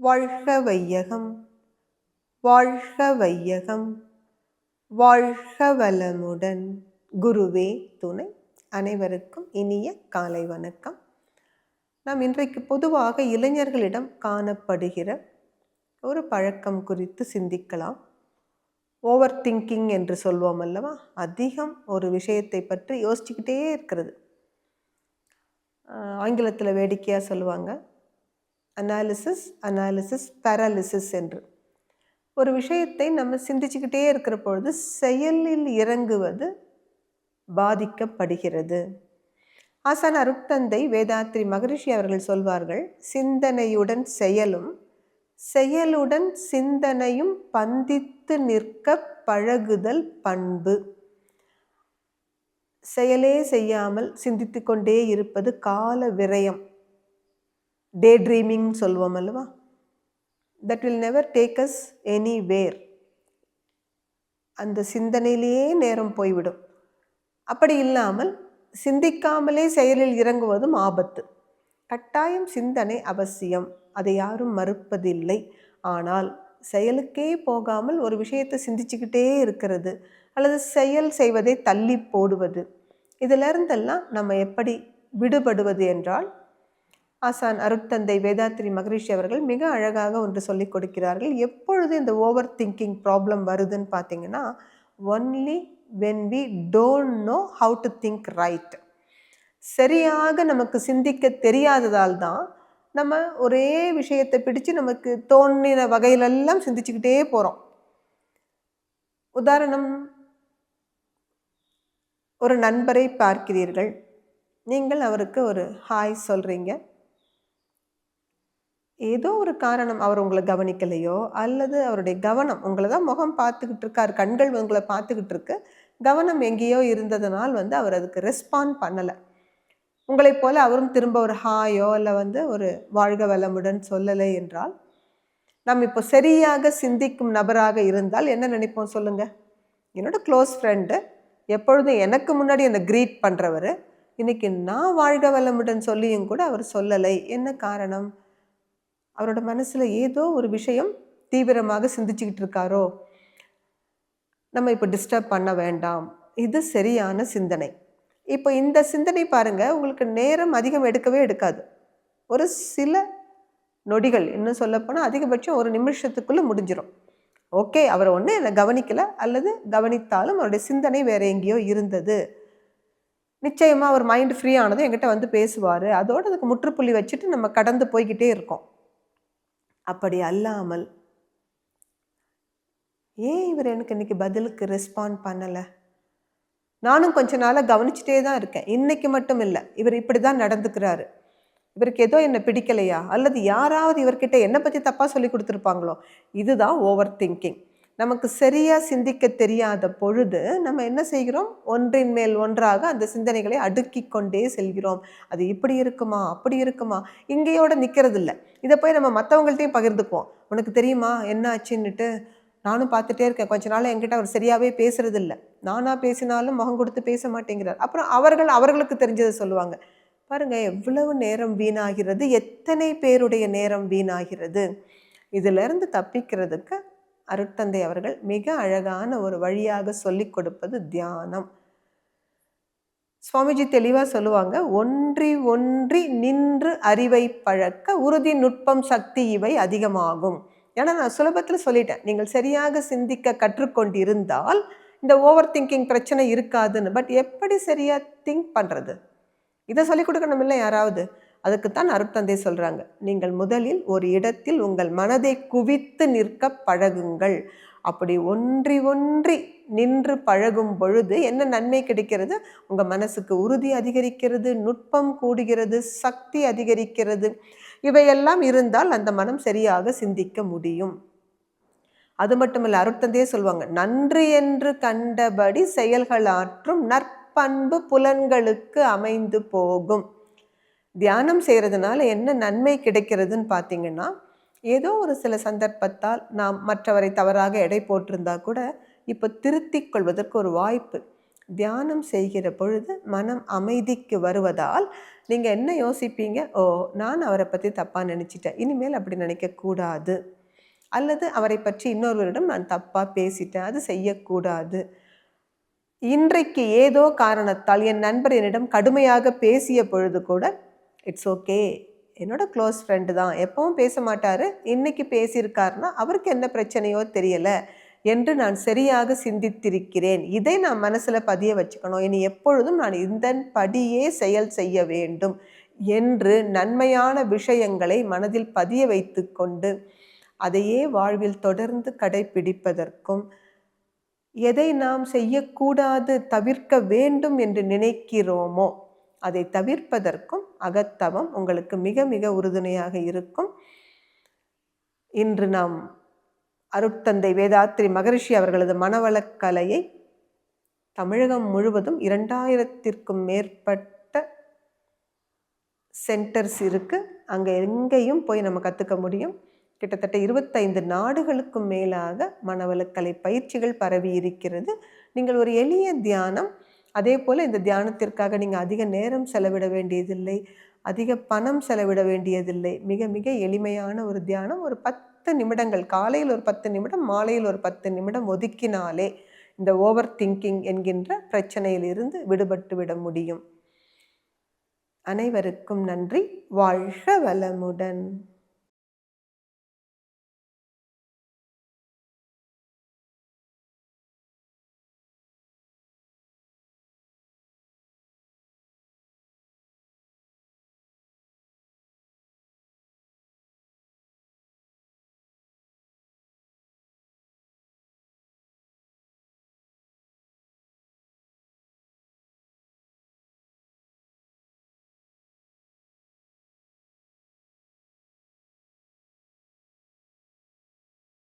வாழ்க வையகம், வாழ்க வையகம், வாழ்க வளமுடன். குருவே துணை. அனைவருக்கும் இனிய காலை வணக்கம். நாம் இன்றைக்கு பொதுவாக இளைஞர்களிடம் காணப்படுகிற ஒரு பழக்கம் குறித்து சிந்திக்கலாம். ஓவர் திங்கிங் என்று சொல்வோம் அல்லவா? அதிகம் ஒரு விஷயத்தை பற்றி யோசிச்சுக்கிட்டே இருக்கிறது. ஆங்கிலத்தில் வேடிக்கையாக சொல்லுவாங்க, அனாலிசிஸ் பேராலிசிஸ் என்று. ஒரு விஷயத்தை நம்ம சிந்திச்சுக்கிட்டே இருக்கிற பொழுது செயலில் இறங்குவது பாதிக்கப்படுகிறது. ஆசான் அருட்தந்தை வேதாத்ரி மகரிஷி அவர்கள் சொல்வார்கள், சிந்தனையுடன் செயலும் செயலுடன் சிந்தனையும் பந்தித்து நிற்க பழகுதல் பண்பு. செயலே செய்யாமல் சிந்தித்து கொண்டே இருப்பது கால விரயம், டே ட்ரீமிங் சொல்வோம் அல்லவா? That will never take us anywhere. அந்த சிந்தனையிலேயே நேரம் போய்விடும். அப்படி இல்லாமல் சிந்திக்காமலே செயலில் இறங்குவதும் ஆபத்து. கட்டாயம் சிந்தனை அவசியம், அதை யாரும் மறுப்பதில்லை. ஆனால் செயலுக்கே போகாமல் ஒரு விஷயத்தை சிந்திச்சுக்கிட்டே இருக்கிறது அல்லது செயல் செய்வதை தள்ளி போடுவது, இதிலிருந்தெல்லாம் நம்ம எப்படி விடுபடுவது என்றால், ஆசான் அருட்தந்தை வேதாத்ரி மகரிஷி அவர்கள் மிக அழகாக ஒன்று சொல்லிக் கொடுக்கிறார்கள். எப்பொழுது இந்த ஓவர் திங்கிங் ப்ராப்ளம் வருதுன்னு பார்த்தீங்கன்னா, only when we don't know how to think right. சரியாக நமக்கு சிந்திக்க தெரியாததால் தான் நம்ம ஒரே விஷயத்தை பிடிச்சு நமக்கு தோன்றின வகையிலெல்லாம் சிந்திச்சுக்கிட்டே போகிறோம். உதாரணம், ஒரு நண்பரை பார்க்கிறீர்கள், நீங்கள் அவருக்கு ஒரு ஹாய் சொல்கிறீங்க. ஏதோ ஒரு காரணம், அவர் உங்களை கவனிக்கலையோ அல்லது அவருடைய கவனம் உங்களை தான் முகம் பார்த்துக்கிட்டு இருக்கார், கண்கள் உங்களை பார்த்துக்கிட்டு இருக்கு, கவனம் எங்கேயோ இருந்ததுனால் அவர் அதுக்கு ரெஸ்பாண்ட் பண்ணலை. உங்களைப் போல அவரும் திரும்ப ஒரு ஹாயோ இல்லை ஒரு வாழ்க வளமுடன் சொல்லலை என்றால், நம்ம இப்போ சரியாக சிந்திக்கும் நபராக இருந்தால் என்ன நினைப்போம் சொல்லுங்க? என்னோட க்ளோஸ் ஃப்ரெண்டு, எப்பொழுதும் எனக்கு முன்னாடி என்னை க்ரீட் பண்ணுறவர், இன்னைக்கு நான் வாழ்க வளமுடன் சொல்லியும் கூட அவர் சொல்லலை. என்ன காரணம்? அவரோட மனசில் ஏதோ ஒரு விஷயம் தீவிரமாக சிந்திச்சுக்கிட்டு இருக்காரோ, நம்ம இப்போ டிஸ்டர்ப் பண்ண வேண்டாம். இது சரியான சிந்தனை. இப்போ இந்த சிந்தனை பாருங்க, உங்களுக்கு நேரம் அதிகம் எடுக்கவே எடுக்காது. ஒரு சில நொடிகள், இன்னும் சொல்லப்போனால் அதிகபட்சம் ஒரு நிமிஷத்துக்குள்ளே முடிஞ்சிடும். ஓகே, அவர் ஒன்று என்னை கவனிக்கலை அல்லது கவனித்தாலும் அவருடைய சிந்தனை வேற எங்கேயோ இருந்தது. நிச்சயமாக அவர் மைண்ட் ஃப்ரீ ஆனதும் என்கிட்ட பேசுவார். அதோடு அதுக்கு முற்றுப்புள்ளி வச்சுட்டு நம்ம கடந்து போய்கிட்டே இருக்கோம். அப்படி அல்லாமல், ஏன் இவர் எனக்கு இன்னைக்கு பதிலுக்கு ரெஸ்பாண்ட் பண்ணலை? நானும் கொஞ்ச நாளாக கவனிச்சுட்டே தான் இருக்கேன். இன்னைக்கு மட்டும் இல்லை, இவர் இப்படி தான் நடந்துக்கிறாரு. இவருக்கு ஏதோ என்னை பிடிக்கலையா அல்லது யாராவது இவர்கிட்ட என்னை பற்றி தப்பாக சொல்லி கொடுத்துருப்பாங்களோ? இதுதான் ஓவர் திங்கிங். நமக்கு சரியாக சிந்திக்க தெரியாத பொழுது நம்ம என்ன செய்கிறோம்? ஒன்றின் மேல் ஒன்றாக அந்த சிந்தனைகளை அடுக்கி கொண்டே செல்கிறோம். அது இப்படி இருக்குமா, அப்படி இருக்குமா, இங்கேயோட நிற்கிறது இல்லை. இதை போய் நம்ம மற்றவங்கள்ட்டையும் பகிர்ந்துக்குவோம். உனக்கு தெரியுமா என்ன ஆச்சுன்னுட்டு? நானும் பார்த்துட்டே இருக்கேன், கொஞ்ச நாள் என்கிட்ட அவர் சரியாகவே பேசுறது இல்லை, நானாக பேசினாலும் முகம் கொடுத்து பேச மாட்டேங்கிறார். அப்புறம் அவர்களுக்கு தெரிஞ்சதை சொல்லுவாங்க. பாருங்க, எவ்வளவு நேரம் வீணாகிறது, எத்தனை பேருடைய நேரம் வீணாகிறது. இதிலிருந்து தப்பிக்கிறதுக்கு அருட்தந்தை அவர்கள் மிக அழகான ஒரு வழியாக சொல்லி கொடுப்பது தியானம். சுவாமிஜி தெளிவாக சொல்லுவாங்க, ஒன்றி ஒன்றி நின்று அறிவை பழக்க உறுதி நுட்பம் சக்தி இவை அதிகமாகும். ஏன்னா நான் சுலபத்தில் சொல்லிட்டேன், நீங்கள் சரியாக சிந்திக்க கற்றுக்கொண்டிருந்தால் இந்த ஓவர் திங்கிங் பிரச்சனை இருக்காதுன்னு. பட் எப்படி சரியாக திங்க் பண்ணுறது, இதை சொல்லிக் கொடுக்கணும் இல்லை யாராவது? அதுக்குத்தான் அருட்தந்தை சொல்கிறாங்க, நீங்கள் முதலில் ஒரு இடத்தில் உங்கள் மனதை குவித்து நிற்க பழகுங்கள். அப்படி ஒன்றி ஒன்றி நின்று பழகும் பொழுது என்ன நன்மை கிடைக்கிறது? உங்கள் மனசுக்கு உறுதி அதிகரிக்கிறது, நுட்பம் கூடுகிறது, சக்தி அதிகரிக்கிறது. இவையெல்லாம் இருந்தால் அந்த மனம் சரியாக சிந்திக்க முடியும். அது மட்டுமல்ல, அருட்தந்தையே சொல்லுவாங்க, நன்று என்று கண்டபடி செயல்கள் ஆற்றும் நற்பண்பு புலன்களுக்கு அமைந்து போகும். தியானம் செய்கிறதுனால என்ன நன்மை கிடைக்கிறதுன்னு பார்த்தீங்கன்னா, ஏதோ ஒரு சில சந்தர்ப்பத்தால் நாம் மற்றவரை தவறாக எடை போட்டிருந்தா கூட இப்போ திருத்திக் கொள்வதற்கு ஒரு வாய்ப்பு. தியானம் செய்கிற பொழுது மனம் அமைதிக்கு வருவதால் நீங்கள் என்ன யோசிப்பீங்க? ஓ, நான் அவரை பற்றி தப்பாக நினச்சிட்டேன், இனிமேல் அப்படி நினைக்கக்கூடாது. அல்லது அவரை பற்றி இன்னொருவரிடம் நான் தப்பாக பேசிட்டேன், அது செய்யக்கூடாது. இன்றைக்கு ஏதோ காரணத்தால் என் நண்பர் என்னிடம் கடுமையாக பேசிய பொழுது கூட இட்ஸ் ஓகே, என்னோட க்ளோஸ் ஃப்ரெண்டு தான், எப்பவும் பேச மாட்டார், இன்னைக்கு பேசியிருக்காருன்னா அவருக்கு என்ன பிரச்சனையோ தெரியலை என்று நான் சரியாக சிந்தித்திருக்கிறேன். இதை நான் மனசில் பதிய வச்சுக்கணும். இனி எப்பொழுதும் நான் இந்த படியே செயல் செய்ய வேண்டும் என்று நன்மையான விஷயங்களை மனதில் பதிய வைத்து கொண்டு அதையே வாழ்வில் தொடர்ந்து கடைபிடிப்பதற்கும், எதை நாம் செய்யக்கூடாது, தவிர்க்க வேண்டும் என்று நினைக்கிறோமோ அதை தவிர்ப்பதற்கும் அகத்தவம் உங்களுக்கு மிக மிக உறுதுணையாக இருக்கும். இன்று நாம் அருட்தந்தை வேதாத்ரி மகரிஷி அவர்களது மனவளக்கலையை தமிழகம் முழுவதும் 2000த்திற்கும் மேற்பட்ட சென்டர்ஸ் இருக்குது. அங்கே எங்கேயும் போய் நம்ம கற்றுக்க முடியும். கிட்டத்தட்ட 25 நாடுகளுக்கும் மேலாக மனவளக்கலை பயிற்சிகள் பரவி இருக்கிறது. நீங்கள் ஒரு எளிய தியானம், அதே போல் இந்த தியானத்திற்காக நீங்கள் அதிக நேரம் செலவிட வேண்டியதில்லை, அதிக பணம் செலவிட வேண்டியதில்லை. மிக மிக எளிமையான ஒரு தியானம். ஒரு 10 நிமிடங்கள், காலையில் ஒரு 10 நிமிடம், மாலையில் ஒரு 10 நிமிடம் ஒதுக்கினாலே இந்த ஓவர் திங்கிங் என்கின்ற பிரச்சனையிலிருந்து விடுபட்டு விட முடியும். அனைவருக்கும் நன்றி. வாழ்க வளமுடன்.